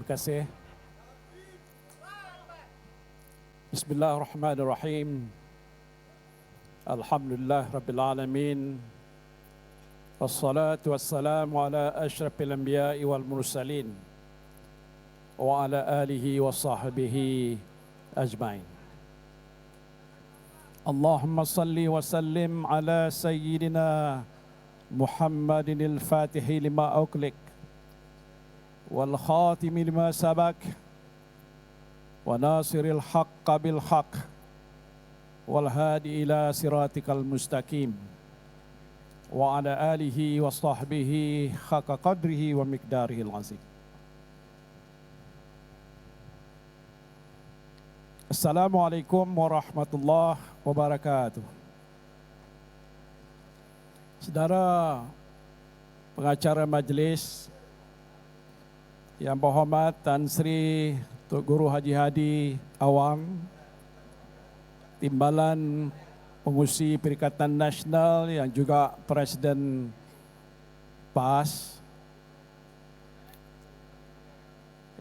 kasih. Bismillahirrahmanirrahim. Alhamdulillah Rabbil Alamin. Wassalatu wassalamu ala ashrafil anbiya'i wal mursalin wa ala alihi wa sahbihi ajma'in. Allahumma salli wa sallim ala sayyidina Muhammadin al-Fatihi lima ughliq wal khatimi lima sabaq wa nasiril haqqa bil haqq wal hadi ila siratikal mustaqim wa ala alihi wa sahbihi haqqa qadrihi wa miqdarihil azim. Assalamualaikum warahmatullahi wabarakatuh. Saudara pengacara majlis yang berhormat Tan Sri Tuk Guru Haji Hadi Awang, Timbalan Pengurusi Perikatan Nasional yang juga Presiden PAS,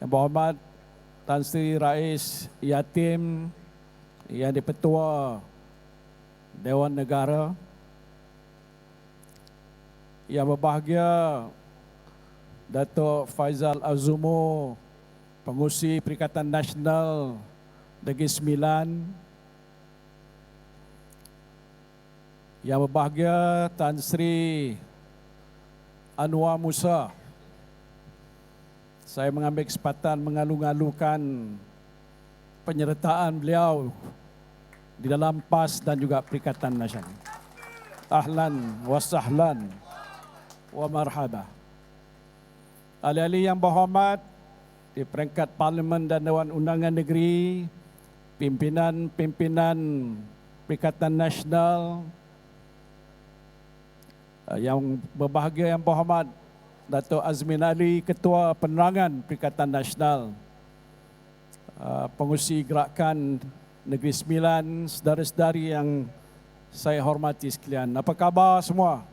yang berhormat Tan Sri Rais Yatim yang di-Ketua Dewan Negara, yang berbahagia Datuk Faizal Azumo, Pengurusi Perikatan Nasional Negeri Sembilan, yang berbahagia Tan Sri Anwar Musa. Saya mengambil kesempatan mengalu-alukan penyertaan beliau di dalam PAS dan juga Perikatan Nasional. Ahlan wa sahlan wa marhaba. Ahli-ahli yang berhormat di peringkat Parlimen dan Dewan Undangan Negeri, pimpinan-pimpinan Perikatan Nasional, yang berbahagia yang berhormat Datuk Azmin Ali, Ketua Penerangan Perikatan Nasional, Pengurusi Gerakan Negeri Sembilan, saudara-saudari yang saya hormati sekalian. Apa khabar semua?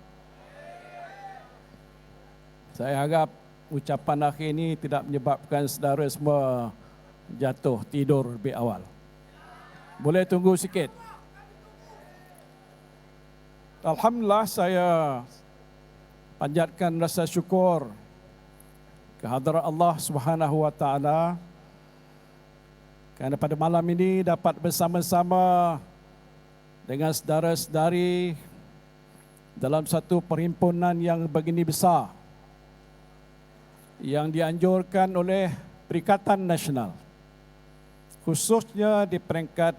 Saya harap ucapan akhir ini tidak menyebabkan saudara semua jatuh tidur lebih awal. Boleh tunggu sikit? Alhamdulillah, saya panjatkan rasa syukur kehadrat Allah Subhanahu wa taala kerana pada malam ini dapat bersama-sama dengan saudara-saudari dalam satu perhimpunan yang begini besar yang dianjurkan oleh Perikatan Nasional, khususnya di peringkat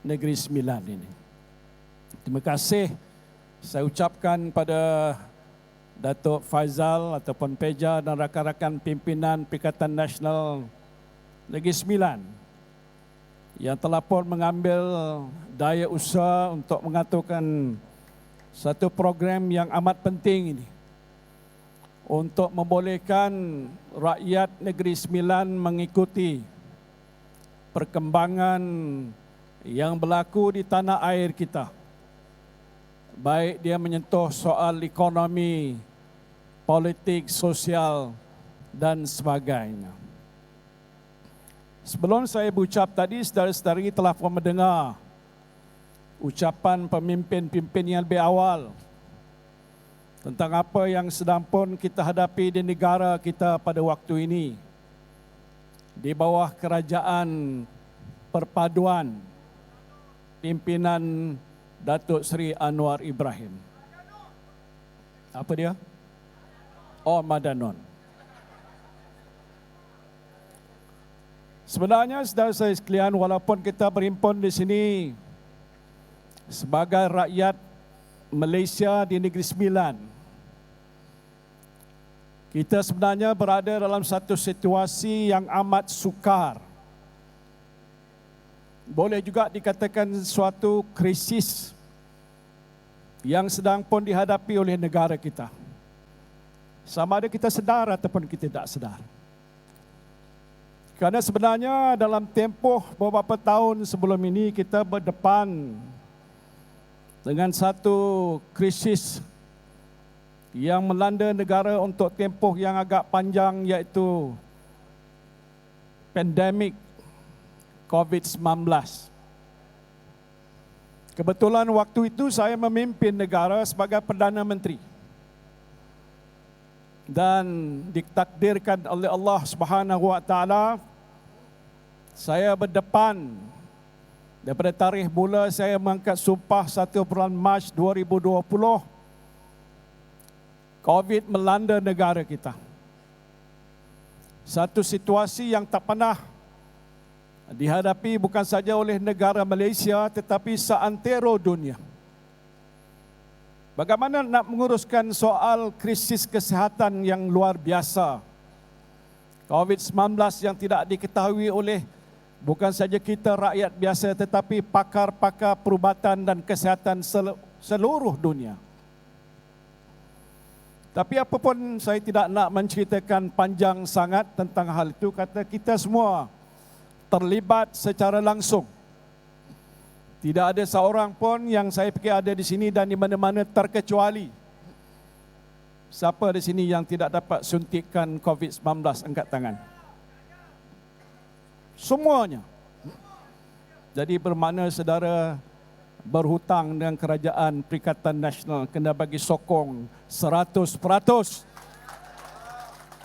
Negeri Sembilan ini. Terima kasih saya ucapkan pada Datuk Faizal ataupun Peja dan rakan-rakan pimpinan Perikatan Nasional Negeri Sembilan yang telah pun mengambil daya usaha untuk mengaturkan satu program yang amat penting ini untuk membolehkan rakyat Negeri Sembilan mengikuti perkembangan yang berlaku di tanah air kita, baik dia menyentuh soal ekonomi, politik, sosial dan sebagainya. Sebelum saya berucap tadi, saudara-saudari telah pun mendengar ucapan pemimpin-pemimpin yang lebih awal tentang apa yang sedang pun kita hadapi di negara kita pada waktu ini di bawah kerajaan perpaduan pimpinan Datuk Seri Anwar Ibrahim. Apa dia? Oh, Madanon. Sebenarnya saudara saya sekalian, walaupun kita berhimpun di sini sebagai rakyat Malaysia di Negeri Sembilan, kita sebenarnya berada dalam satu situasi yang amat sukar. Boleh juga dikatakan suatu krisis yang sedang pun dihadapi oleh negara kita. Sama ada kita sedar ataupun kita tidak sedar. Kerana sebenarnya dalam tempoh beberapa tahun sebelum ini kita berdepan dengan satu krisis yang melanda negara untuk tempoh yang agak panjang, iaitu pandemik COVID-19. Kebetulan waktu itu saya memimpin negara sebagai Perdana Menteri. Dan ditakdirkan oleh Allah Subhanahu wa taala saya berdepan daripada tarikh mula saya mengangkat sumpah 1 bulan Mac 2020. COVID melanda negara kita. Satu situasi yang tak pernah dihadapi bukan saja oleh negara Malaysia tetapi seantero dunia. Bagaimana nak menguruskan soal krisis kesihatan yang luar biasa? COVID-19 yang tidak diketahui oleh bukan saja kita rakyat biasa tetapi pakar-pakar perubatan dan kesihatan seluruh dunia. Tapi apapun saya tidak nak menceritakan panjang sangat tentang hal itu, kata kita semua terlibat secara langsung. Tidak ada seorang pun yang saya fikir ada di sini dan di mana-mana terkecuali. Siapa di sini yang tidak dapat suntikan COVID-19, angkat tangan. Semuanya. Jadi bermakna saudara berhutang dengan Kerajaan Perikatan Nasional kena bagi sokong 100%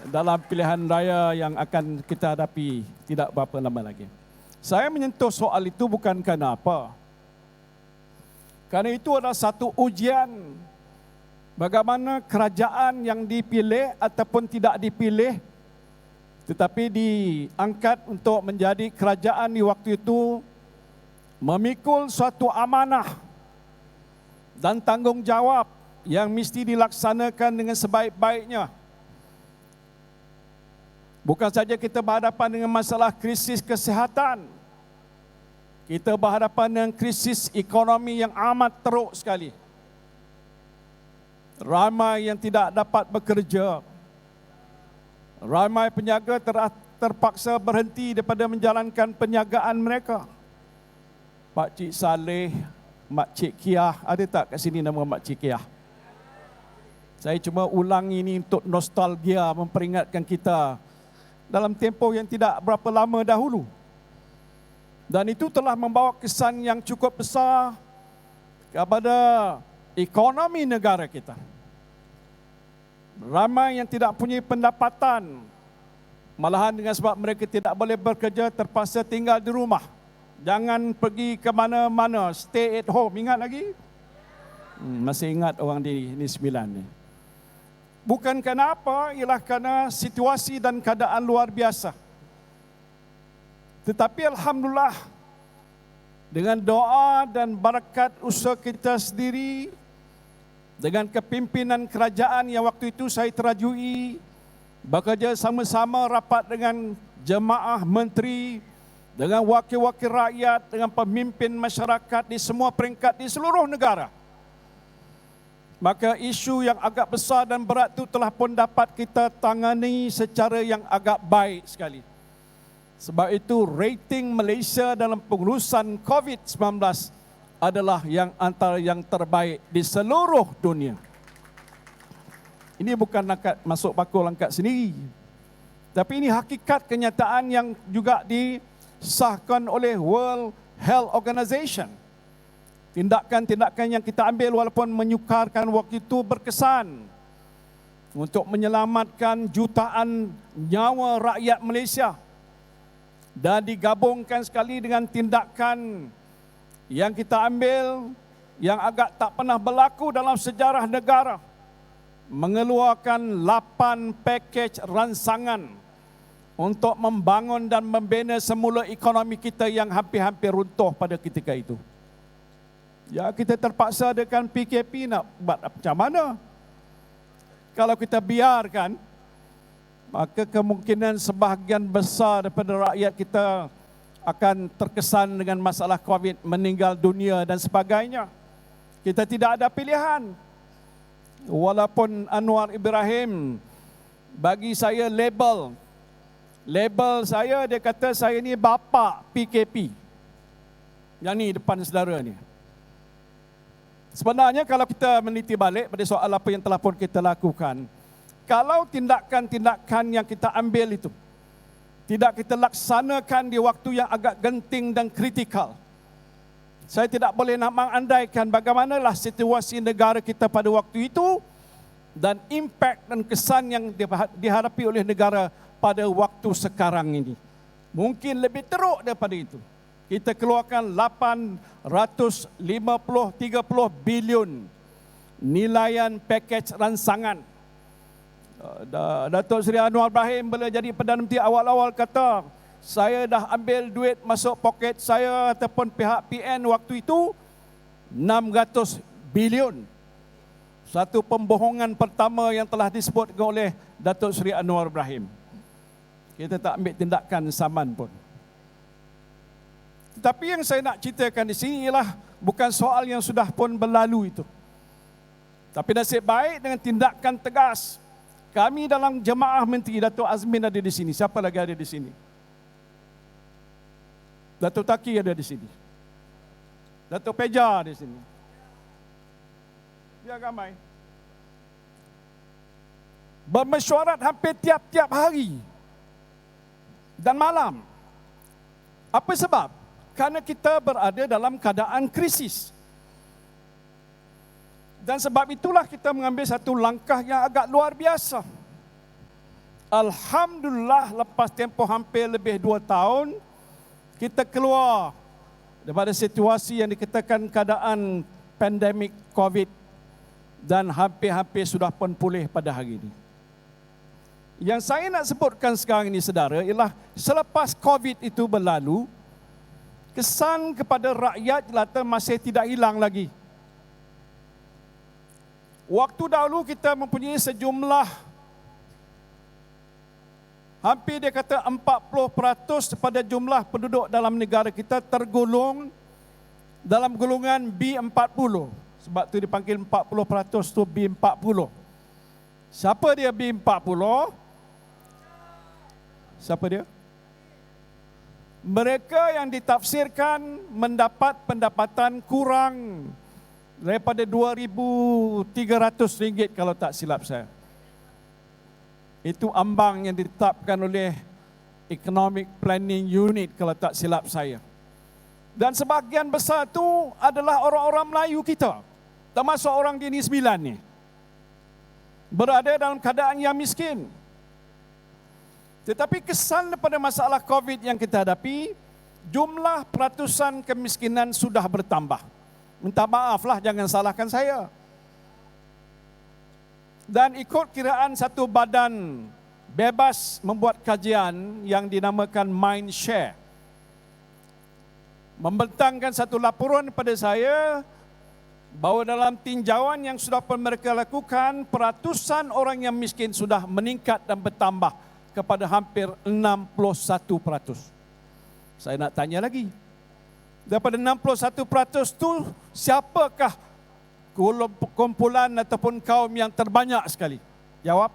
dalam pilihan raya yang akan kita hadapi tidak berapa lama lagi. Saya menyentuh soal itu bukan kerana apa. Kerana itu adalah satu ujian bagaimana kerajaan yang dipilih ataupun tidak dipilih tetapi diangkat untuk menjadi kerajaan di waktu itu memikul suatu amanah dan tanggungjawab yang mesti dilaksanakan dengan sebaik-baiknya. Bukan saja kita berhadapan dengan masalah krisis kesihatan, kita berhadapan dengan krisis ekonomi yang amat teruk sekali. Ramai yang tidak dapat bekerja, ramai peniaga terpaksa berhenti daripada menjalankan perniagaan mereka. Pak Cik Saleh, Mak Cik Kiah, ada tak kat sini nama Mak Cik Kiah? Saya cuma ulang ini untuk nostalgia, memperingatkan kita dalam tempoh yang tidak berapa lama dahulu. Dan itu telah membawa kesan yang cukup besar kepada ekonomi negara kita. Ramai yang tidak punya pendapatan, malahan dengan sebab mereka tidak boleh bekerja terpaksa tinggal di rumah. Jangan pergi ke mana-mana, stay at home. Ingat lagi? Masih ingat orang di Sembilan ni. Bukan kerana apa, ialah kerana situasi dan keadaan luar biasa. Tetapi Alhamdulillah, dengan doa dan berkat usaha kita sendiri, dengan kepimpinan kerajaan yang waktu itu saya terajui, bekerja sama-sama rapat dengan jemaah menteri, dengan wakil-wakil rakyat, dengan pemimpin masyarakat di semua peringkat di seluruh negara. Maka isu yang agak besar dan berat itu telah pun dapat kita tangani secara yang agak baik sekali. Sebab itu rating Malaysia dalam pengurusan COVID-19 adalah yang antara yang terbaik di seluruh dunia. Ini bukan angkat masuk bakul angkat sendiri. Tapi ini hakikat kenyataan yang juga disahkan oleh World Health Organization. Tindakan-tindakan yang kita ambil walaupun menyukarkan waktu itu berkesan untuk menyelamatkan jutaan nyawa rakyat Malaysia. Dan digabungkan sekali dengan tindakan yang kita ambil yang agak tak pernah berlaku dalam sejarah negara. Mengeluarkan 8 pakej ransangan untuk membangun dan membina semula ekonomi kita yang hampir-hampir runtuh pada ketika itu. Ya, kita terpaksa dengan PKP nak buat macam mana? Kalau kita biarkan, maka kemungkinan sebahagian besar daripada rakyat kita akan terkesan dengan masalah COVID, meninggal dunia dan sebagainya. Kita tidak ada pilihan. Walaupun Anwar Ibrahim bagi saya label saya, dia kata saya ni bapa PKP. Yang ni depan saudara ni. Sebenarnya kalau kita meneliti balik pada soal apa yang telah pun kita lakukan, kalau tindakan-tindakan yang kita ambil itu tidak kita laksanakan di waktu yang agak genting dan kritikal. Saya tidak boleh nak mengandaikan bagaimanlah situasi negara kita pada waktu itu dan impak dan kesan yang dihadapi oleh negara pada waktu sekarang ini. Mungkin lebih teruk daripada itu. Kita keluarkan 830 bilion nilaian pakej ransangan. Datuk Seri Anwar Ibrahim bila jadi Perdana Menteri awal-awal kata, saya dah ambil duit masuk poket saya ataupun pihak PN waktu itu 600 bilion. Satu pembohongan pertama yang telah disebut oleh Datuk Seri Anwar Ibrahim. Kita tak ambil tindakan saman pun. Tetapi yang saya nak ceritakan di sini ialah bukan soal yang sudah pun berlalu itu. Tapi nasib baik dengan tindakan tegas. Kami dalam jemaah menteri, Datuk Azmin ada di sini. Siapa lagi ada di sini? Datuk Taki ada di sini. Datuk Peja di sini. Biar ramai. Bermesyuarat hampir tiap-tiap hari dan malam. Apa sebab? Karena kita berada dalam keadaan krisis. Dan sebab itulah kita mengambil satu langkah yang agak luar biasa. Alhamdulillah lepas tempoh hampir lebih 2 tahun, kita keluar daripada situasi yang dikatakan keadaan pandemik COVID dan hampir-hampir sudah pun pulih pada hari ini. Yang saya nak sebutkan sekarang ini saudara ialah selepas COVID itu berlalu, kesan kepada rakyat jelata masih tidak hilang lagi. Waktu dahulu kita mempunyai sejumlah hampir dia kata 40% pada jumlah penduduk dalam negara kita tergolong dalam golongan B40. Sebab tu dipanggil 40% tu B40. Siapa dia B40? Siapa dia? Mereka yang ditafsirkan mendapat pendapatan kurang daripada RM2,300 kalau tak silap saya. Itu ambang yang ditetapkan oleh Economic Planning Unit kalau tak silap saya. Dan sebahagian besar itu adalah orang-orang Melayu kita, termasuk orang di Negeri Sembilan ni, berada dalam keadaan yang miskin. Tetapi kesan daripada masalah COVID yang kita hadapi, jumlah peratusan kemiskinan sudah bertambah. Minta maaflah, jangan salahkan saya. Dan ikut kiraan satu badan bebas membuat kajian yang dinamakan Mindshare, membentangkan satu laporan kepada saya bahawa dalam tinjauan yang sudah pun mereka lakukan, peratusan orang yang miskin sudah meningkat dan bertambah kepada hampir 61%. Saya nak tanya lagi, daripada 61% itu, siapakah kumpulan ataupun kaum yang terbanyak sekali? Jawab,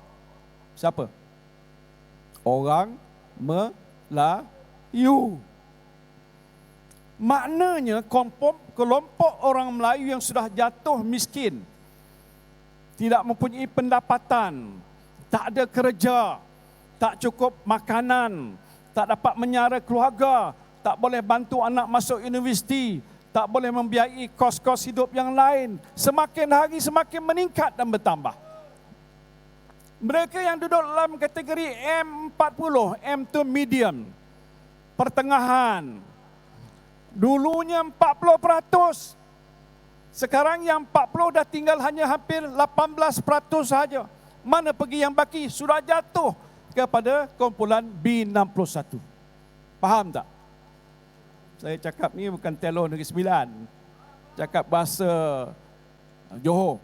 siapa? Orang Melayu. Maknanya kelompok orang Melayu yang sudah jatuh miskin, tidak mempunyai pendapatan, tak ada kerja, tak cukup makanan, tak dapat menyara keluarga, tak boleh bantu anak masuk universiti, tak boleh membiayai kos-kos hidup yang lain. Semakin hari semakin meningkat dan bertambah. Mereka yang duduk dalam kategori M40, M itu medium, pertengahan. Dulunya 40%. Sekarang yang 40 dah tinggal hanya hampir 18% saja. Mana pergi yang baki? Sudah jatuh kepada kumpulan B61. Faham tak? Saya cakap ni bukan telur Negeri Sembilan. Cakap bahasa Johor.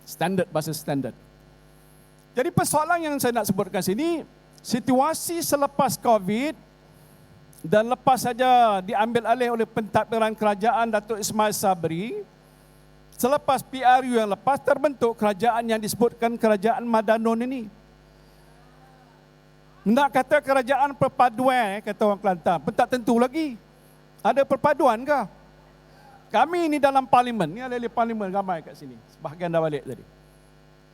Standard, bahasa standard. Jadi persoalan yang saya nak sebutkan sini, situasi selepas COVID dan lepas saja diambil alih oleh pentadbiran kerajaan Datuk Ismail Sabri, selepas PRU yang lepas terbentuk kerajaan yang disebutkan Kerajaan Madanon ini. Nak kata kerajaan perpaduan, kata orang Kelantan, pun tak tentu lagi. Ada perpaduan ke? Kami ini dalam parlimen, ni ada parlimen ramai kat sini, sebahagian dah balik tadi.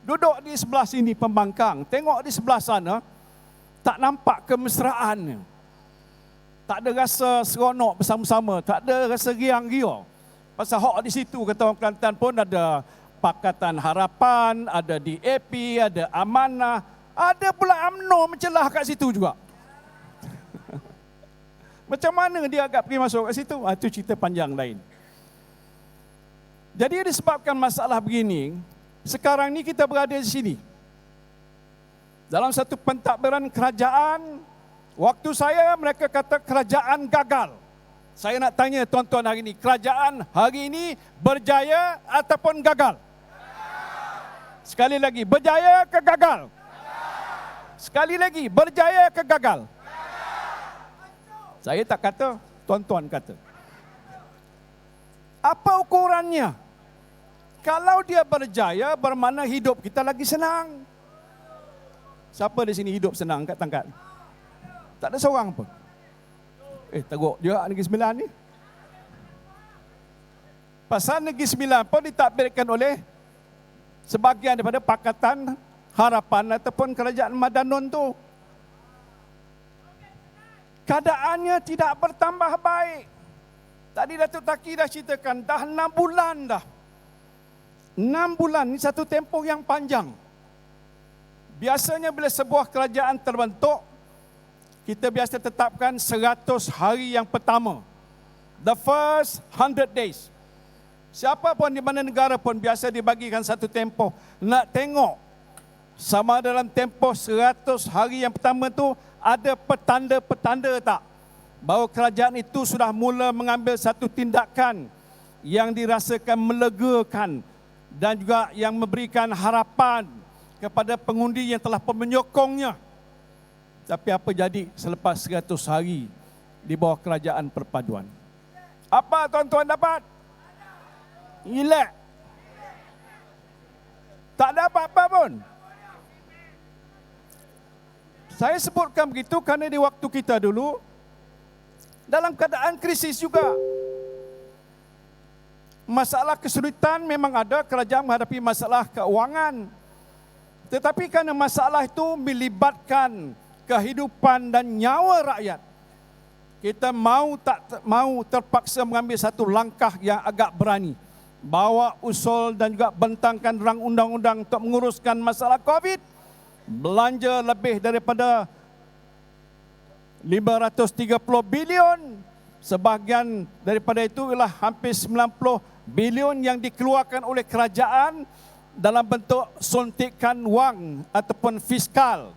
Duduk di sebelah sini pembangkang, tengok di sebelah sana, Tak nampak kemesraan. Tak ada rasa seronok bersama-sama. Tak ada rasa riang-ria. Pasal hak di situ, kata orang Kelantan pun ada Pakatan Harapan, ada DAP, ada Amanah, ada pula UMNO mencelah kat situ juga. Macam mana dia agak pergi masuk kat situ? Itu cerita panjang lain. Jadi disebabkan masalah begini, sekarang ni kita berada di sini. Dalam satu pentadbiran kerajaan, waktu saya mereka kata kerajaan gagal. Saya nak tanya tuan-tuan hari ini, kerajaan hari ini berjaya ataupun gagal? Sekali lagi, berjaya ke gagal? Sekali lagi, berjaya ke gagal? Saya tak kata, tuan-tuan kata. Apa ukurannya? Kalau dia berjaya, bermakna hidup kita lagi senang. Siapa di sini hidup senang? Angkat tangkat. Tak ada seorang pun. Teruk juga Negeri Sembilan ni. Pasal Negeri Sembilan pun ditadbirkan oleh sebahagian daripada Pakatan Harapan ataupun Kerajaan Madanon tu. Keadaannya tidak bertambah baik. Tadi Datuk Taki dah ceritakan, dah 6 bulan dah. 6 bulan, ni satu tempoh yang panjang. Biasanya bila sebuah kerajaan terbentuk, kita biasa tetapkan 100 hari yang pertama. The first 100 days. Siapa pun di mana negara pun biasa dibagikan satu tempoh. Nak tengok sama dalam tempoh 100 hari yang pertama tu ada petanda-petanda tak bahawa kerajaan itu sudah mula mengambil satu tindakan yang dirasakan melegakan dan juga yang memberikan harapan kepada pengundi yang telah pun menyokongnya. Tapi apa jadi selepas 100 hari di bawah kerajaan perpaduan? Apa tuan-tuan dapat? Relax. Tak ada apa-apa pun. Saya sebutkan begitu kerana di waktu kita dulu, dalam keadaan krisis juga. Masalah kesulitan memang ada, kerajaan menghadapi masalah keuangan. Tetapi kerana masalah itu melibatkan kehidupan dan nyawa rakyat, kita mau tak mau terpaksa mengambil satu langkah yang agak berani. Bawa usul dan juga bentangkan rang undang-undang untuk menguruskan masalah COVID. Belanja lebih daripada 530 bilion. Sebahagian daripada itu ialah hampir 90 bilion yang dikeluarkan oleh kerajaan dalam bentuk suntikan wang ataupun fiskal.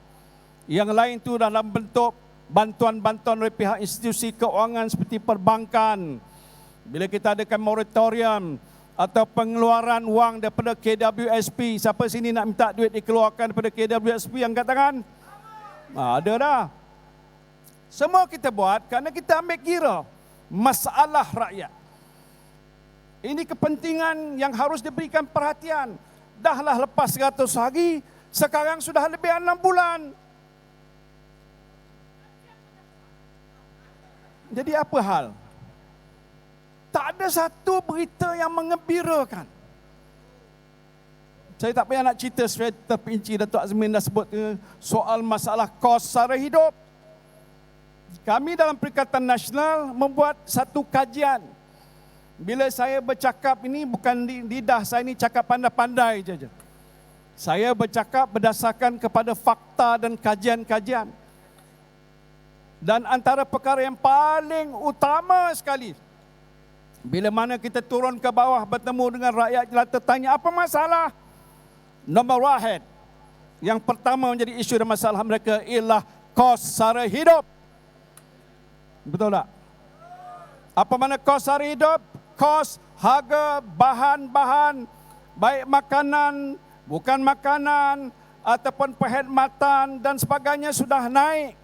Yang lain itu dalam bentuk bantuan-bantuan oleh pihak institusi keuangan seperti perbankan. Bila kita adakan moratorium atau pengeluaran wang daripada KWSP. Siapa sini nak minta duit dikeluarkan daripada KWSP, angkat tangan? Ada dah. Semua kita buat kerana kita ambil kira masalah rakyat. Ini kepentingan yang harus diberikan perhatian. Dahlah lepas 100 hari, sekarang sudah lebih 6 bulan. Jadi apa hal? Tak ada satu berita yang mengembirakan. Saya tak payah nak cerita secara terperinci, Datuk Azmin dah sebut soal masalah kos sara hidup. Kami dalam Perikatan Nasional membuat satu kajian. Bila saya bercakap ini bukan lidah saya ini cakap pandai-pandai saja. Saya bercakap berdasarkan kepada fakta dan kajian-kajian. Dan antara perkara yang paling utama sekali, bila mana kita turun ke bawah bertemu dengan rakyat jelata tanya apa masalah? Nombor 1, yang pertama menjadi isu dan masalah mereka ialah kos sara hidup. Betul tak? Apa makna kos sara hidup? Kos harga bahan-bahan, baik makanan, bukan makanan, ataupun perkhidmatan dan sebagainya sudah naik.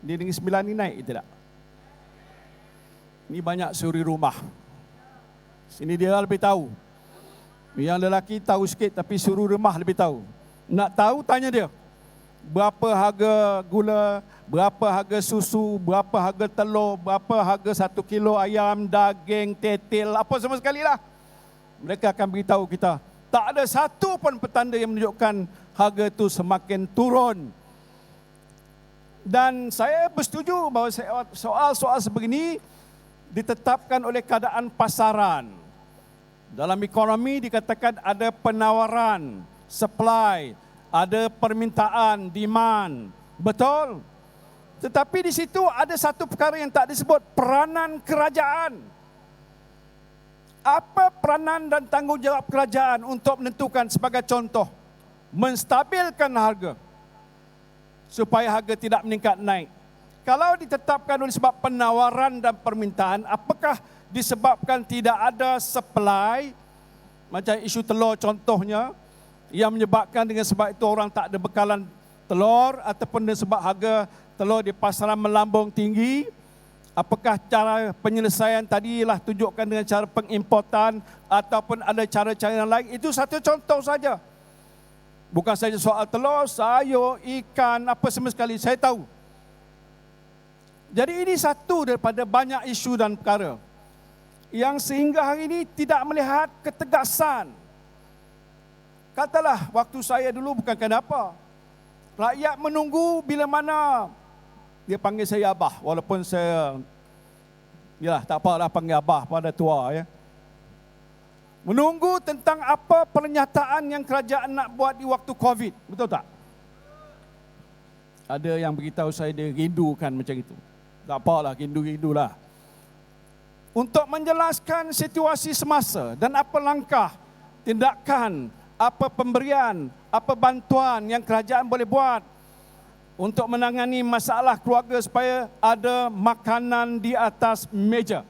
Di Negeri Sembilan ini naik tidak? Ini banyak suri rumah. Sini dia lebih tahu. Yang lelaki tahu sikit tapi suri rumah lebih tahu. Nak tahu tanya dia. Berapa harga gula, berapa harga susu, berapa harga telur, berapa harga 1 kilo ayam, daging, tetel, apa semua sekali lah. Mereka akan beritahu kita. Tak ada satu pun petanda yang menunjukkan harga itu semakin turun. Dan saya bersetuju bahawa soal-soal sebegini ditetapkan oleh keadaan pasaran. Dalam ekonomi dikatakan ada penawaran, supply, ada permintaan, demand. Betul? Tetapi di situ ada satu perkara yang tak disebut, peranan kerajaan. Apa peranan dan tanggungjawab kerajaan untuk menentukan sebagai contoh, menstabilkan harga supaya harga tidak meningkat naik. Kalau ditetapkan oleh sebab penawaran dan permintaan, apakah disebabkan tidak ada supply, macam isu telur contohnya, yang menyebabkan dengan sebab itu orang tak ada bekalan telur, ataupun dengan sebab harga telur di pasaran melambung tinggi, apakah cara penyelesaian tadi lah tunjukkan dengan cara pengimportan ataupun ada cara-cara yang lain. Itu satu contoh saja. Bukan saja soal telur, sayur, ikan, apa semua sekali, saya tahu. Jadi ini satu daripada banyak isu dan perkara yang sehingga hari ini tidak melihat ketegasan. Katalah waktu saya dulu bukan kenapa. Rakyat menunggu bila mana, dia panggil saya abah, walaupun saya, yalah tak apalah panggil abah pada tua ya. Menunggu tentang apa pernyataan yang kerajaan nak buat di waktu COVID. Betul tak? Ada yang beritahu saya dia rindukan macam itu. Tak apalah, rindu-rindulah. Untuk menjelaskan situasi semasa dan apa langkah, tindakan, apa pemberian, apa bantuan yang kerajaan boleh buat untuk menangani masalah keluarga supaya ada makanan di atas meja.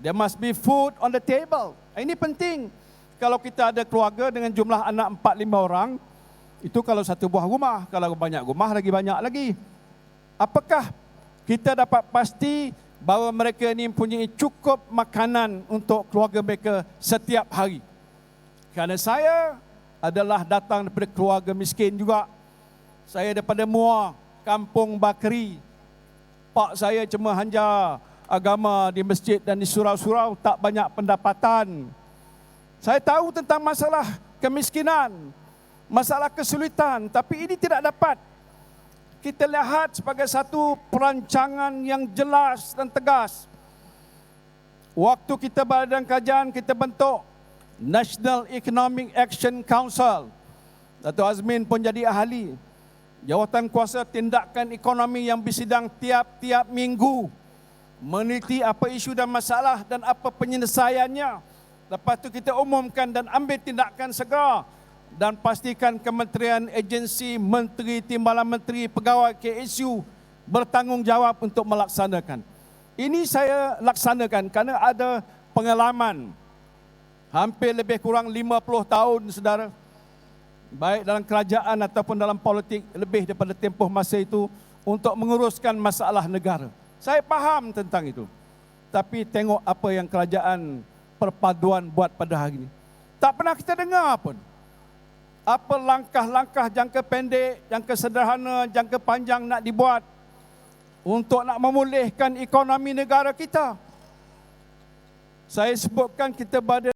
There must be food on the table. Ini penting. Kalau kita ada keluarga dengan jumlah anak 4-5 orang, itu kalau satu buah rumah. Kalau banyak rumah, lagi banyak lagi. Apakah kita dapat pasti bahawa mereka ini mempunyai cukup makanan untuk keluarga mereka setiap hari? Kerana saya adalah datang daripada keluarga miskin juga. Saya daripada Muar, Kampung Bakri. Pak saya cuma hanja agama di masjid dan di surau-surau, tak banyak pendapatan. Saya tahu tentang masalah kemiskinan, masalah kesulitan, tapi ini tidak dapat kita lihat sebagai satu perancangan yang jelas dan tegas. Waktu kita badan kajian, kita bentuk National Economic Action Council. Dato' Azmin pun jadi ahli. Jawatan kuasa tindakan ekonomi yang bersidang tiap-tiap minggu, meneliti apa isu dan masalah dan apa penyelesaiannya. Lepas itu kita umumkan dan ambil tindakan segera dan pastikan kementerian, agensi, menteri, timbalan menteri, pegawai KSU bertanggungjawab untuk melaksanakan. Ini saya laksanakan kerana ada pengalaman hampir lebih kurang 50 tahun, saudara, baik dalam kerajaan ataupun dalam politik, lebih daripada tempoh masa itu untuk menguruskan masalah negara. Saya faham tentang itu. Tapi tengok apa yang kerajaan perpaduan buat pada hari ini. Tak pernah kita dengar pun. Apa langkah-langkah jangka pendek, jangka sederhana, jangka panjang nak dibuat untuk nak memulihkan ekonomi negara kita. Saya sebutkan kita berada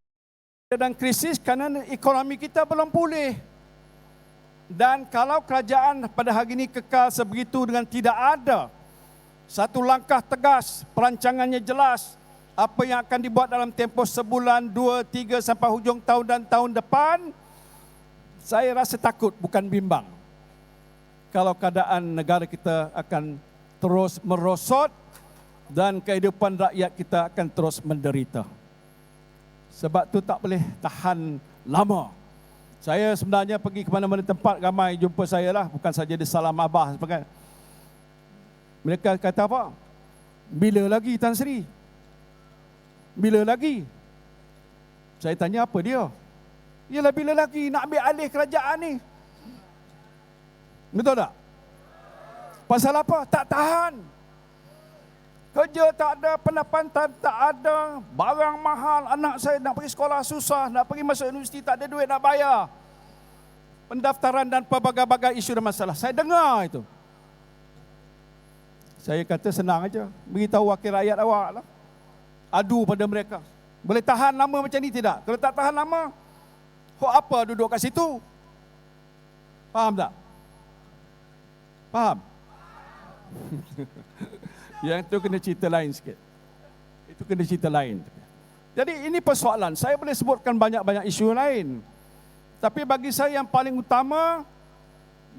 dalam krisis kerana ekonomi kita belum pulih. Dan kalau kerajaan pada hari ini kekal sebegitu dengan tidak ada satu langkah tegas, perancangannya jelas, apa yang akan dibuat dalam tempoh sebulan, 2, 3 sampai hujung tahun dan tahun depan, saya rasa takut, bukan bimbang. Kalau keadaan negara kita akan terus merosot dan kehidupan rakyat kita akan terus menderita. Sebab tu tak boleh tahan lama. Saya sebenarnya pergi ke mana-mana tempat, ramai jumpa saya lah, bukan saja di Salam Abah sebagainya. Mereka kata apa? Bila lagi Tan Sri? Bila lagi? Saya tanya apa dia? Yalah bila lagi nak ambil alih kerajaan ni? Betul tak? Pasal apa? Tak tahan. Kerja tak ada, pendapatan tak ada, barang mahal, anak saya nak pergi sekolah susah, nak pergi masuk universiti tak ada duit nak bayar. Pendaftaran dan pelbagai-bagai isu dan masalah. Saya dengar itu. Saya kata senang aja, beritahu wakil rakyat awak lah. Adu pada mereka. Boleh tahan lama macam ni tidak? Kalau tak tahan lama, kok apa duduk kat situ? Faham tak? Faham? Yang itu kena cerita lain sikit. Itu kena cerita lain. Jadi ini persoalan. Saya boleh sebutkan banyak-banyak isu lain. Tapi bagi saya yang paling utama,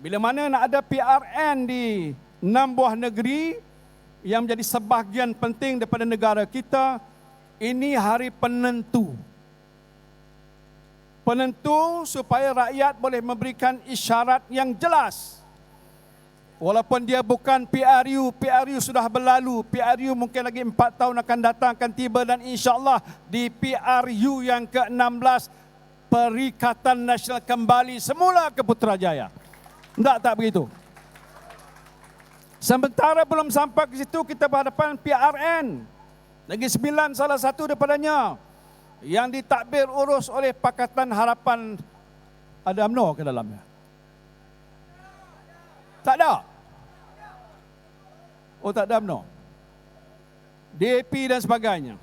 bila mana nak ada PRN di 6 buah negeri yang menjadi sebahagian penting daripada negara kita, ini hari penentu. Penentu supaya rakyat boleh memberikan isyarat yang jelas. Walaupun dia bukan PRU, PRU sudah berlalu. PRU mungkin lagi 4 tahun akan datang, akan tiba, dan insyaAllah di PRU yang ke-16, Perikatan Nasional kembali semula ke Putrajaya. Tak begitu. Sementara belum sampai ke situ, kita berhadapan PRN. Negeri Sembilan salah satu daripadanya, yang ditadbir urus oleh Pakatan Harapan. Ada UMNO ke dalamnya? Tak ada. Oh, tak ada UMNO. DAP dan sebagainya.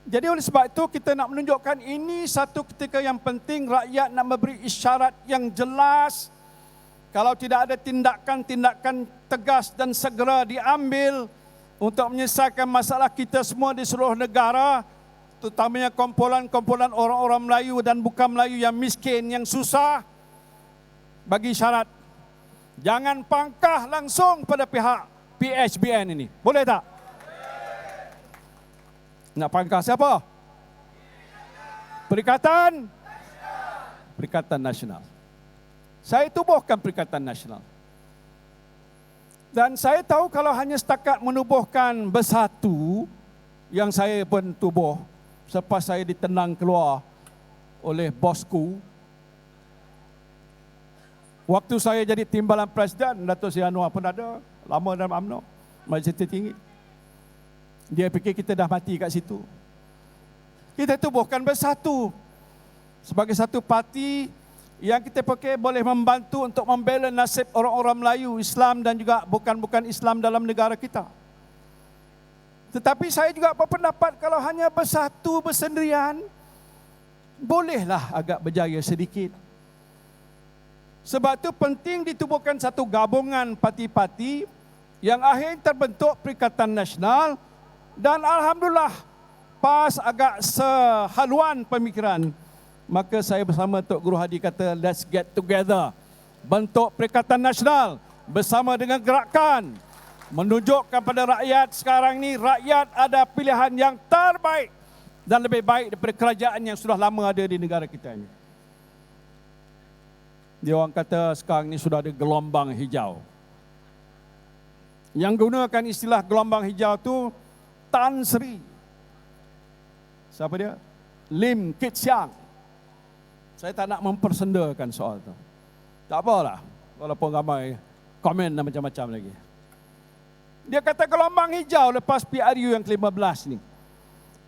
Jadi oleh sebab itu kita nak menunjukkan ini satu ketika yang penting, rakyat nak memberi isyarat yang jelas. Kalau tidak ada tindakan-tindakan tegas dan segera diambil untuk menyelesaikan masalah kita semua di seluruh negara, terutamanya kumpulan-kumpulan orang-orang Melayu dan bukan Melayu yang miskin, yang susah, bagi syarat jangan pangkah langsung pada pihak PHBN ini. Boleh tak? Nak pangkah siapa? Perikatan Nasional. Saya tubuhkan Perikatan Nasional. Dan saya tahu kalau hanya setakat menubuhkan bersatu, yang saya pun tubuh selepas saya ditenang keluar oleh bosku. Waktu saya jadi timbalan Presiden, Dato' Seri Anwar pun ada, lama dalam UMNO, Majlis Tertinggi. Dia fikir kita dah mati kat situ. Kita tubuhkan bersatu sebagai satu parti yang kita fikir boleh membantu untuk membela nasib orang-orang Melayu, Islam dan juga bukan Islam dalam negara kita. Tetapi saya juga berpendapat kalau hanya bersatu bersendirian, bolehlah agak berjaya sedikit. Sebab itu penting ditubuhkan satu gabungan parti-parti yang akhirnya terbentuk Perikatan Nasional. Dan Alhamdulillah, PAS agak sehaluan pemikiran. Maka saya bersama Tok Guru Hadi kata, let's get together. Bentuk Perikatan Nasional bersama dengan gerakan. Menunjukkan pada rakyat sekarang ni, rakyat ada pilihan yang terbaik dan lebih baik daripada kerajaan yang sudah lama ada di negara kita ini. Dia orang kata sekarang ni sudah ada gelombang hijau. Yang gunakan istilah gelombang hijau tu Tan Sri. Siapa dia? Lim Kit Siang. Saya tak nak mempersendakan soal tu. Tak apalah, walaupun ramai komen dan macam-macam lagi. Dia kata gelombang hijau lepas PRU yang ke-15 ni.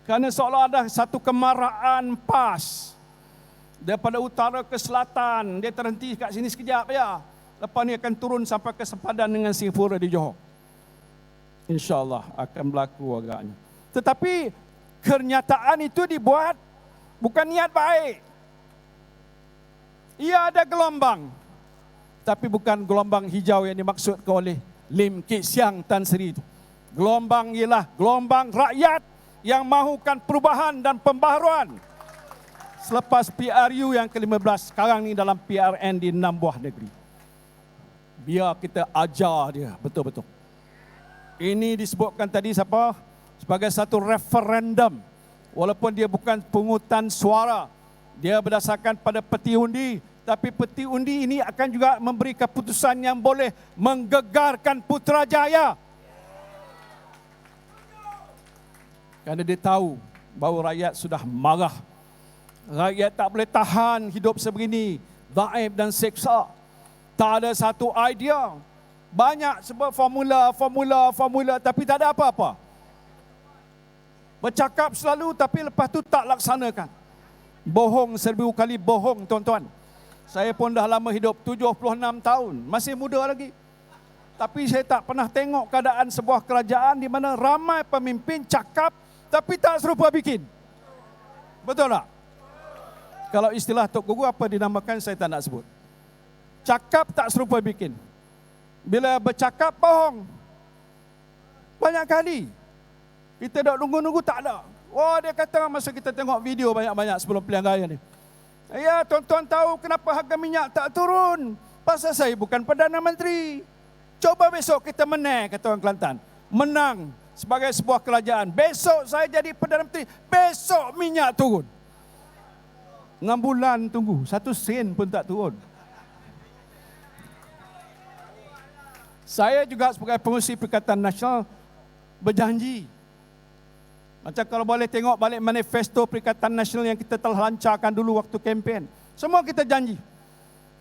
Kerana seolah ada satu kemarahan PAS. Daripada utara ke selatan, dia terhenti kat sini sekejap ya. Lepas ni akan turun sampai ke sepadan dengan Singapura di Johor. InsyaAllah akan berlaku agaknya. Tetapi kenyataan itu dibuat bukan niat baik. Ia ada gelombang, tapi bukan gelombang hijau yang dimaksudkan oleh Lim Kit Siang Tan Sri itu. Gelombang ialah gelombang rakyat yang mahukan perubahan dan pembaharuan. Selepas PRU yang ke-15, sekarang ni dalam PRN di 6 buah negeri. Biar kita ajar dia betul-betul. Ini disebutkan tadi siapa? Sebagai satu referendum. Walaupun dia bukan pungutan suara. Dia berdasarkan pada peti undi. Tapi peti undi ini akan juga memberi keputusan yang boleh menggegarkan Putrajaya. Kerana dia tahu bahawa rakyat sudah marah. Rakyat tak boleh tahan hidup sebegini. Dhaif dan seksa. Tak ada satu idea. Banyak sebab formula, tapi tak ada apa-apa. Bercakap selalu tapi lepas tu tak laksanakan. Bohong 1000 kali bohong, tuan-tuan. Saya pun dah lama hidup, 76 tahun. Masih muda lagi. Tapi saya tak pernah tengok keadaan sebuah kerajaan di mana ramai pemimpin cakap tapi tak serupa bikin. Betul tak? Kalau istilah Tok Guru apa dinamakan, saya tak nak sebut. Cakap tak serupa bikin. Bila bercakap, bohong. Banyak kali. Kita dah nunggu-nunggu, tak ada. Wah, dia kata masa kita tengok video banyak-banyak sebelum pilihan raya ni. Ya, tuan-tuan tahu kenapa harga minyak tak turun? Pasal saya bukan Perdana Menteri. Coba besok kita menang, kata orang Kelantan. Menang sebagai sebuah kerajaan. Besok saya jadi Perdana Menteri. Besok minyak turun. 6 bulan tunggu, 1 sen pun tak turun. Saya juga sebagai pengurusi Perikatan Nasional berjanji. Macam kalau boleh tengok balik manifesto Perikatan Nasional yang kita telah lancarkan dulu waktu kempen. Semua kita janji.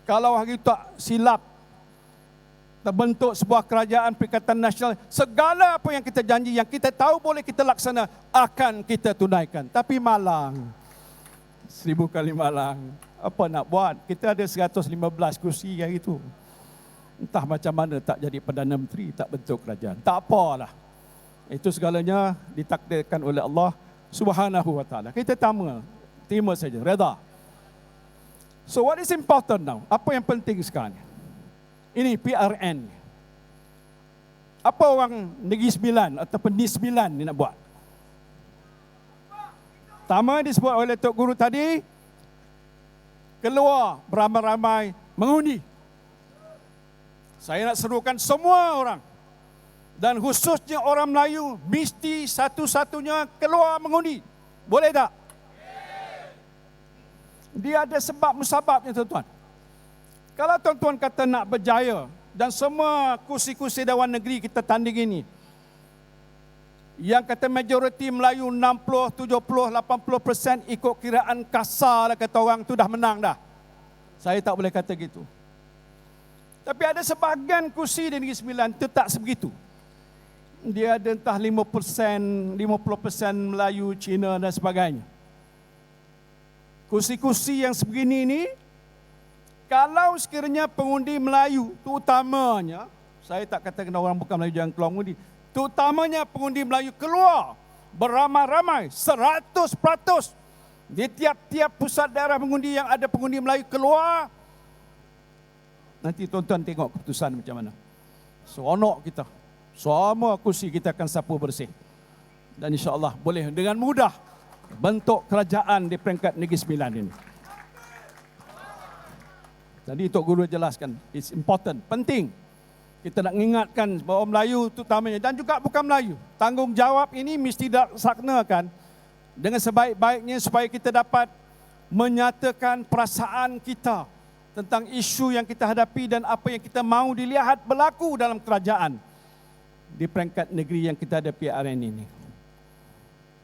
Kalau hari tak silap terbentuk sebuah kerajaan Perikatan Nasional, segala apa yang kita janji, yang kita tahu boleh kita laksana, akan kita tunaikan. Tapi malang. 1000 kali malang. Apa nak buat? Kita ada 115 kursi hari itu. Entah macam mana tak jadi Perdana Menteri, tak bentuk kerajaan. Tak apalah. Itu segalanya ditakdirkan oleh Allah Subhanahu wa taala. Kita terima saja, reda. So what is important now? Apa yang penting sekarang? Ini PRN. Apa orang Negeri Sembilan ataupun Negeri Sembilan ni nak buat? Pertama disebut oleh Tok Guru tadi, keluar beramai-ramai mengundi. Saya nak serukan semua orang, dan khususnya orang Melayu, mesti satu-satunya keluar mengundi. Boleh tak? Dia ada sebab musababnya, tuan-tuan. Kalau tuan-tuan kata nak berjaya, dan semua kursi-kursi Dewan Negeri kita tanding ini, yang kata majoriti Melayu 60, 70, 80% ikut kiraan kasar lah kata orang, tu dah menang dah. Saya tak boleh kata gitu. Tapi ada sebahagian kursi di Negeri Sembilan itu tak sebegitu. Dia ada entah 5%, 50% Melayu, Cina dan sebagainya. Kursi-kursi yang sebegini ini, kalau sekiranya pengundi Melayu, terutamanya, saya tak kata kena orang bukan Melayu jangan keluar mengundi, terutamanya pengundi Melayu keluar beramai-ramai 100%. Di tiap-tiap pusat daerah mengundi yang ada pengundi Melayu keluar, nanti tuan-tuan tengok keputusan macam mana. Seronok kita. Semua kursi kita akan sapu bersih. Dan insya-Allah boleh dengan mudah bentuk kerajaan di peringkat Negeri Sembilan ini. Tadi Tok Guru jelaskan, it's important, penting. Kita nak mengingatkan bahawa Melayu terutamanya, dan juga bukan Melayu, tanggungjawab ini mesti dilaksanakan dengan sebaik-baiknya supaya kita dapat menyatakan perasaan kita tentang isu yang kita hadapi dan apa yang kita mahu dilihat berlaku dalam kerajaan di peringkat negeri yang kita hadapi hari ini.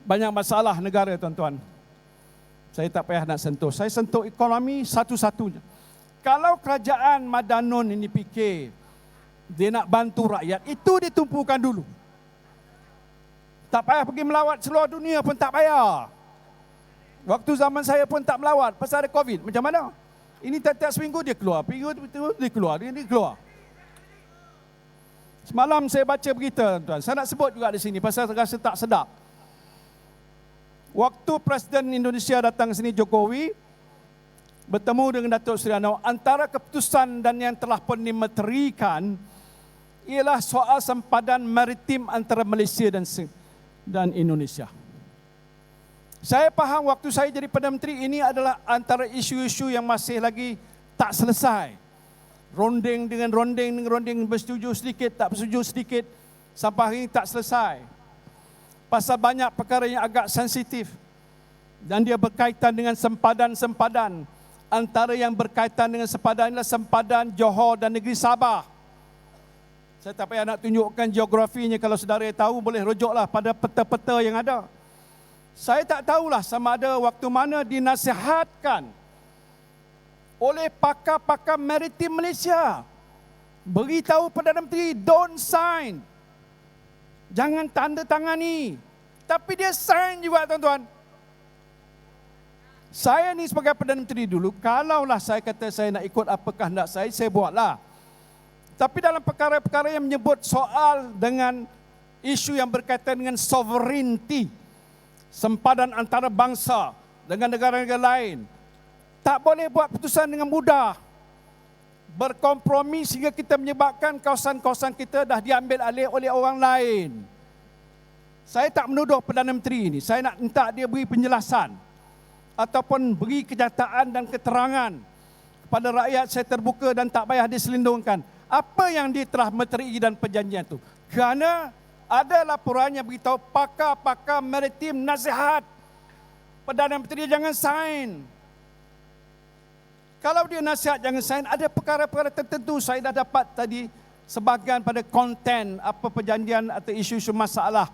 Banyak masalah negara, tuan-tuan. Saya tak payah nak sentuh. Saya sentuh ekonomi satu-satunya. Kalau kerajaan Madanon ini fikir dia nak bantu rakyat, itu ditumpukan dulu. Tak payah pergi melawat seluruh dunia pun tak payah. Waktu zaman saya pun tak melawat pasal ada COVID. Macam mana? Ini tiap-tiap seminggu dia keluar, dia keluar. Semalam saya baca berita, tuan. Saya nak sebut juga di sini pasal rasa tak sedap. Waktu Presiden Indonesia datang ke sini, Jokowi bertemu dengan Datuk Seri Anwar, antara keputusan dan yang telah pun dimeterikan ialah soal sempadan maritim antara Malaysia dan Indonesia. Saya faham waktu saya jadi Perdana Menteri, ini adalah antara isu-isu yang masih lagi tak selesai. Ronding dengan ronding, bersetuju sedikit, tak bersetuju sedikit, sampai hari ini tak selesai. Pasal banyak perkara yang agak sensitif. Dan dia berkaitan dengan sempadan-sempadan. Antara yang berkaitan dengan sempadan adalah sempadan Johor dan negeri Sabah. Saya tak payah nak tunjukkan geografinya, kalau saudara tahu boleh rujuklah pada peta-peta yang ada. Saya tak tahulah sama ada waktu mana dinasihatkan oleh pakar-pakar maritim Malaysia. Beritahu Perdana Menteri, don't sign. Jangan tanda tangani. Tapi dia sign juga, tuan-tuan. Saya ni sebagai Perdana Menteri dulu, kalaulah saya kata saya nak ikut apa kehendak saya buatlah. Tapi dalam perkara-perkara yang menyebut soal dengan isu yang berkaitan dengan sovereignty, sempadan antara bangsa dengan negara-negara lain, tak boleh buat putusan dengan mudah. berkompromi sehingga kita menyebabkan kawasan-kawasan kita dah diambil alih oleh orang lain. Saya tak menuduh Perdana Menteri ini. Saya nak minta dia beri penjelasan ataupun beri kenyataan dan keterangan kepada rakyat. Saya terbuka dan tak payah diselindungkan. Apa yang dia telah meterai dan perjanjian itu. Kerana ada laporan yang beritahu pakar-pakar maritim nasihat Perdana Menteri jangan sign. Kalau dia nasihat jangan sign, ada perkara-perkara tertentu saya dah dapat tadi sebahagian pada konten apa perjanjian atau isu-isu masalah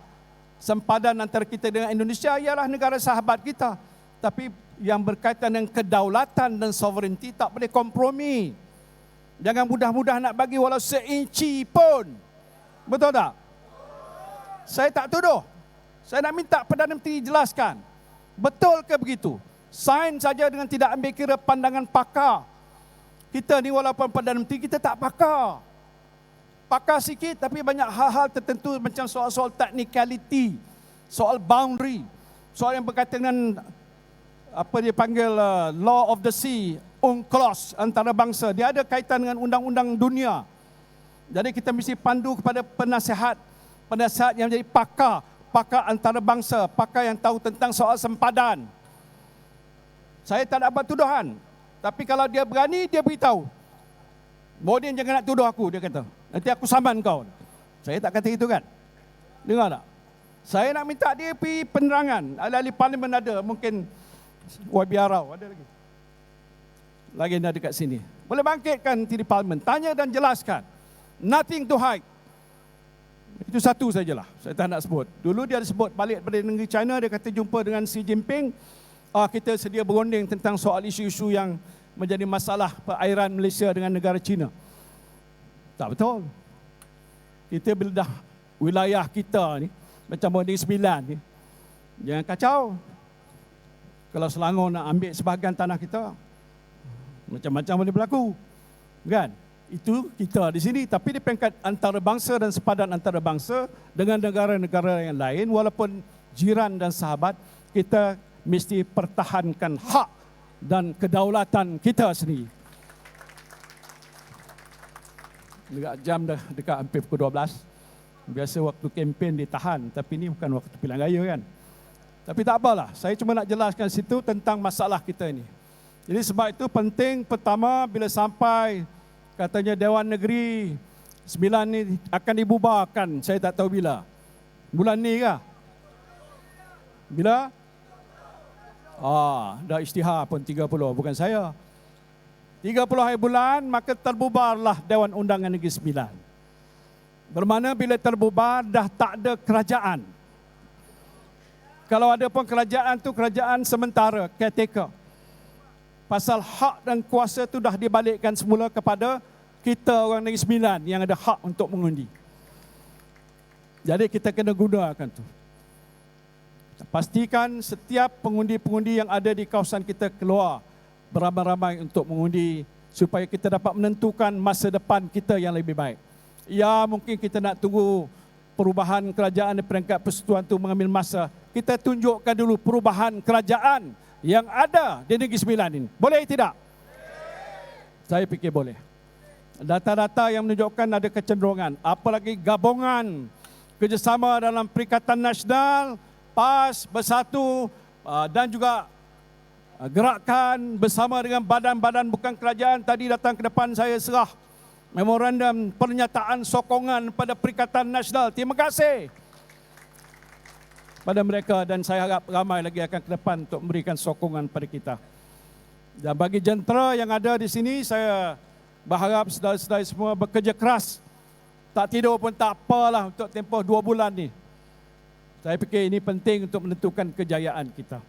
sempadan antara kita dengan Indonesia ialah negara sahabat kita. Tapi yang berkaitan dengan kedaulatan dan sovereignty tak boleh kompromi. Jangan mudah-mudah nak bagi walau seinci pun. Betul tak? Saya tak tuduh. Saya nak minta Perdana Menteri jelaskan. Betul ke begitu? Sign saja dengan tidak ambil kira pandangan pakar. Kita ni walaupun Perdana Menteri, kita tak pakar. Pakar sikit tapi banyak hal-hal tertentu macam soal-soal technicality, soal boundary, soal yang berkaitan dengan apa dia panggil law of the sea, UNCLOS antarabangsa. Dia ada kaitan dengan undang-undang dunia. Jadi kita mesti pandu kepada penasihat yang menjadi pakar antarabangsa, pakar yang tahu tentang soal sempadan. Saya tak dapat tuduhan. Tapi kalau dia berani, dia beritahu. Modin jangan nak tuduh aku, dia kata. Nanti aku saman kau. Saya tak kata itu kan. Dengar tak? Saya nak minta dia pergi penerangan. Ahli-ahli parlimen ada, mungkin YB Arau ada lagi. Lagi ada dekat sini. Boleh bangkitkan di parlimen. Tanya dan jelaskan. Nothing to hide. Itu satu sajalah. Saya tak nak sebut. Dulu dia ada sebut balik daripada negeri China. Dia kata jumpa dengan Xi Jinping. Kita sedia berunding tentang soal isu-isu yang menjadi masalah perairan Malaysia dengan negara China. Tak betul. Kita bila dah wilayah kita ni, macam Negeri Sembilan ni, jangan kacau. Kalau Selangor nak ambil sebahagian tanah kita, macam-macam boleh berlaku. Kan? Itu kita di sini. Tapi di peringkat antarabangsa dan sepadan antarabangsa dengan negara-negara yang lain, walaupun jiran dan sahabat, kita mesti pertahankan hak dan kedaulatan kita sendiri. Dekat jam dah dekat hampir pukul 12. Biasa waktu kempen ditahan, tapi ini bukan waktu pilihan raya kan. Tapi tak apalah, saya cuma nak jelaskan situ tentang masalah kita ini. Jadi sebab itu penting pertama bila sampai katanya Dewan Negeri Sembilan ni akan dibubarkan, saya tak tahu bila. Bulan ni kah? Bila? Dah isytihar pun 30, bukan saya. 30 hari bulan, maka terbubarlah Dewan Undangan Negeri Sembilan. Bermakna bila terbubar, dah tak ada kerajaan. Kalau ada pun kerajaan tu kerajaan sementara, caretaker. Pasal hak dan kuasa tu dah dibalikkan semula kepada kita orang Negeri Sembilan yang ada hak untuk mengundi. Jadi kita kena gunakan tu. Pastikan setiap pengundi-pengundi yang ada di kawasan kita keluar beramai-ramai untuk mengundi supaya kita dapat menentukan masa depan kita yang lebih baik. Ya, mungkin kita nak tunggu perubahan kerajaan di peringkat persekutuan itu mengambil masa. Kita tunjukkan dulu perubahan kerajaan yang ada di Negeri Sembilan ini. Boleh tidak? Saya fikir boleh. Data-data yang menunjukkan ada kecenderungan. Apalagi gabungan kerjasama dalam Perikatan Nasional, PAS, Bersatu dan juga gerakan bersama dengan badan-badan bukan kerajaan tadi datang ke depan saya serah memorandum pernyataan sokongan pada Perikatan Nasional. Terima kasih pada mereka dan saya harap ramai lagi akan ke depan untuk memberikan sokongan pada kita. Dan bagi jentera yang ada di sini, saya berharap saudara-saudara semua bekerja keras. Tak tidur pun tak apalah untuk tempoh 2 bulan ni. Saya fikir ini penting untuk menentukan kejayaan kita.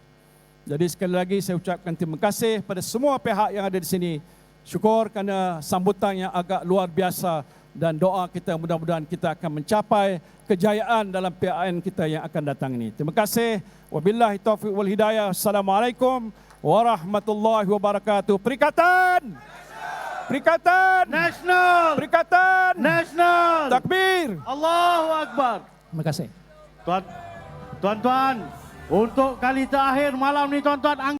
Jadi sekali lagi saya ucapkan terima kasih pada semua pihak yang ada di sini. Syukur kerana sambutan yang agak luar biasa dan doa kita mudah-mudahan kita akan mencapai kejayaan dalam PAN kita yang akan datang ini. Terima kasih. Wabillahi taufiq wal hidayah. Assalamualaikum warahmatullahi wabarakatuh. Perikatan! Perikatan! Nasional! Perikatan! Nasional! Takbir! Allahu Akbar! Terima kasih. Tuan-tuan, untuk kali terakhir malam ni tuan-tuan,